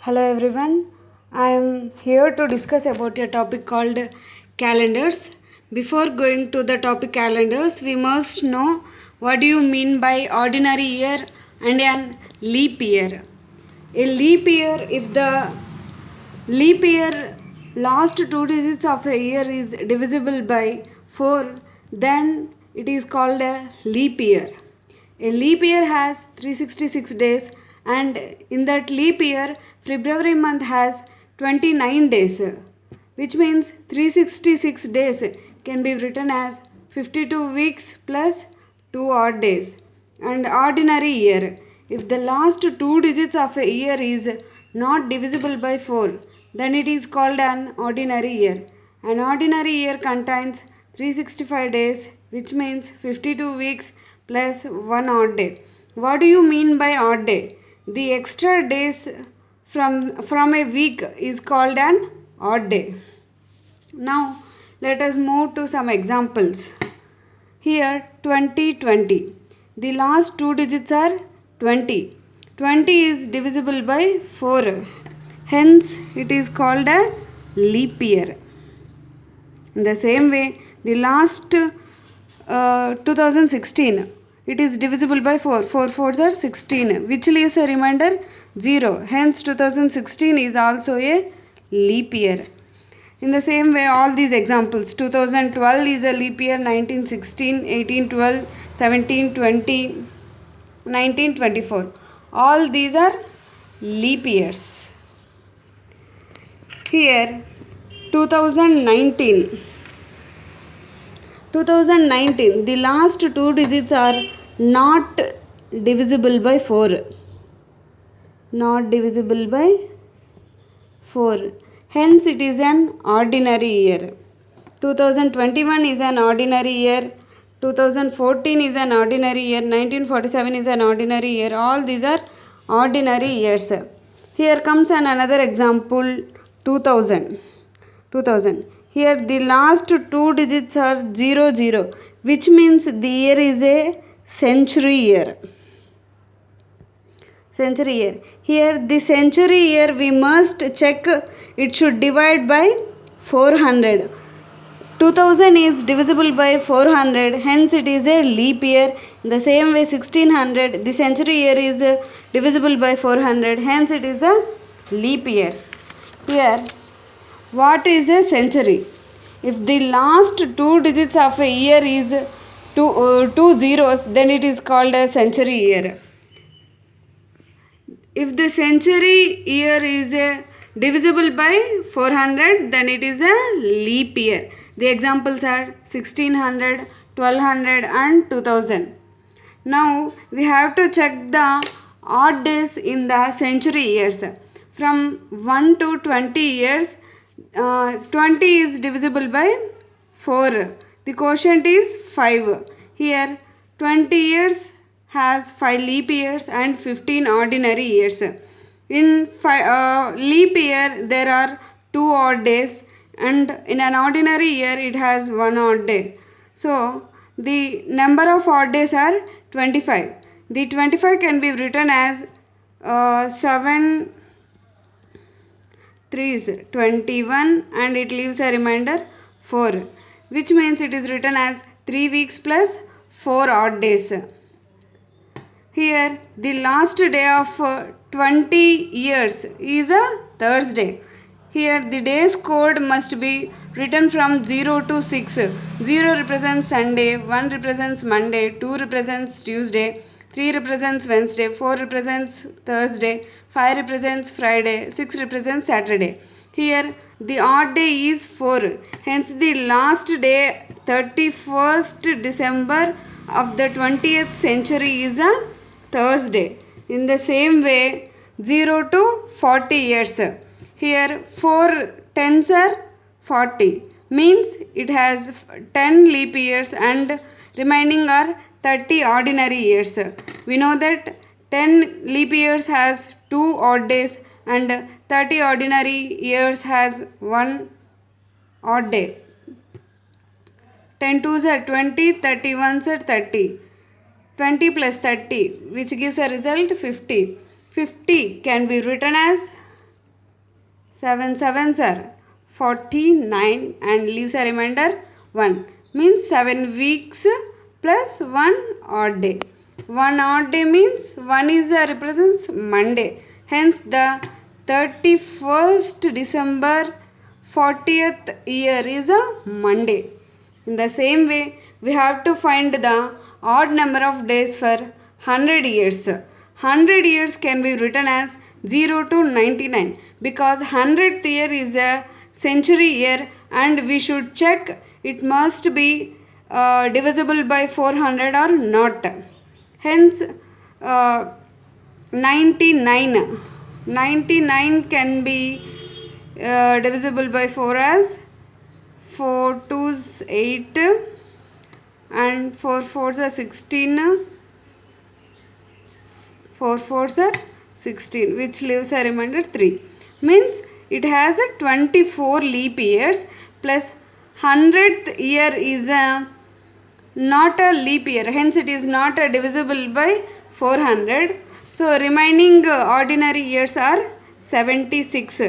Hello everyone, I am here to discuss about a topic called calendars. Before going to the topic calendars, we must know what do you mean by ordinary year and an leap year. A leap year, if the leap year last two digits of a year is divisible by 4, then it is called a leap year. A leap year has 366 days, and in that leap year February month has 29 days, which means 366 days can be written as 52 weeks plus 2 odd days. And ordinary year, if the last two digits of a year is not divisible by 4, then it is called an ordinary year. An ordinary year contains 365 days, which means 52 weeks plus 1 odd day. What do you mean by odd day? The extra days from a week is called an odd day. Now let us move to some examples. Here 2020. The last two digits are 20. 20 is divisible by 4. Hence it is called a leap year. In the same way, the last 2016, it is divisible by 4. 4 fours are 16, which leaves a remainder 0. Hence 2016 is also a leap year. In the same way, all these examples, 2012 is a leap year, 1916, 1812, 1720, 1924. All these are leap years. Here 2019, the last two digits are not divisible by 4. Not divisible by 4. Hence it is an ordinary year. 2021 is an ordinary year. 2014 is an ordinary year. 1947 is an ordinary year. All these are ordinary years. Here comes another example, 2000. Here the last two digits are 00, which means the year is a century year. Here the century year we must check, it should divide by 400. 2000 is divisible by 400, hence it is a leap year. In the same way 1600, the century year is divisible by 400, hence it is a leap year. Here, what is a century? If the last two digits of a year is two zeros, then it is called a century year. If the century year is divisible by 400, then it is a leap year. The examples are 1600, 1200 and 2000. Now we have to check the odd days in the century years. From 1 to 20 years, 20 is divisible by 4. The quotient is 5. Here 20 years has 5 leap years and 15 ordinary years. In leap year there are 2 odd days, and in an ordinary year it has 1 odd day. So the number of odd days are 25. The 25 can be written as 7 3s 21, and it leaves a remainder 4, which means it is written as 3 weeks plus 4 odd days. Here the last day of 20 years is a Thursday. Here the day's code must be written from 0 to 6. 0 represents Sunday, 1 represents Monday, 2 represents Tuesday, 3 represents Wednesday, 4 represents Thursday, 5 represents Friday, 6 represents Saturday. Here the odd day is 4. Hence the last day, 31st December of the 20th century, is a Thursday. In the same way, 0 to 40 years. Here 4 tens are 40, means it has 10 leap years and remaining are 30 ordinary years. We know that 10 leap years has 2 odd days and 30 ordinary years has 1 odd day. 10 twos are 20, 30 ones are 30. 20 plus 30, which gives a result 50. 50 can be written as 7 sevens are 49 and leaves a remainder 1. Means 7 weeks plus 1 odd day. 1 odd day means 1 is represents Monday. Hence the 31st December 40th year is a Monday. In the same way, we have to find the odd number of days for 100 years. 100 years can be written as 0 to 99 because 100th year is a century year and we should check it must be divisible by 400 or not. Hence, 99. 99 can be divisible by 4 as 4 2's 8 and 4 4's are 16. 4 4's are 16 which leaves a remainder 3. Means it has a 24 leap years plus 100th year is not a leap year. Hence it is not divisible by 400. So remaining ordinary years are 76.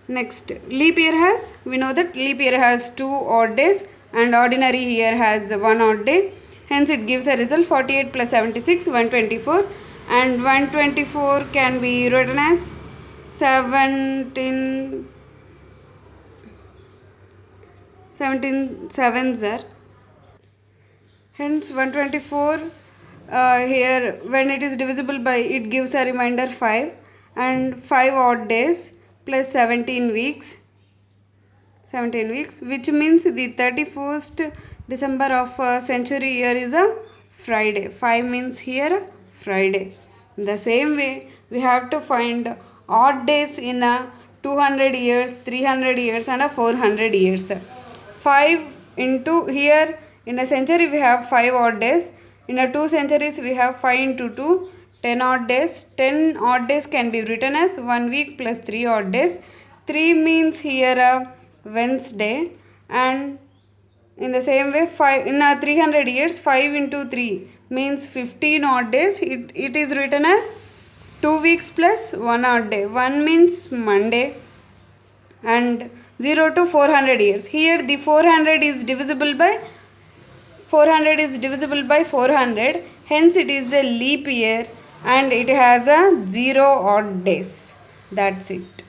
Next, leap year has, we know that leap year has 2 odd days and ordinary year has 1 odd day. Hence it gives a result 48 plus 76, 124 and 124 can be written as 17 sevens are. Hence 124 here when it is divisible by it gives a remainder 5 and 5 odd days plus 17 weeks which means the 31st December of century year is a Friday. 5 means here Friday. In the same way we have to find odd days in a 200 years, 300 years and a 400 years. 5 into here in a century we have 5 odd days. In a 2 centuries we have 5 into 2, 10 odd days. 10 odd days can be written as 1 week plus 3 odd days. 3 means here a Wednesday and in the same way 5 in a 300 years 5 into 3 means 15 odd days. It is written as 2 weeks plus 1 odd day. 1 means Monday and 0 to 400 years. Here the 400 is divisible by 400. Hence it is a leap year and it has a 0 odd days. That's it.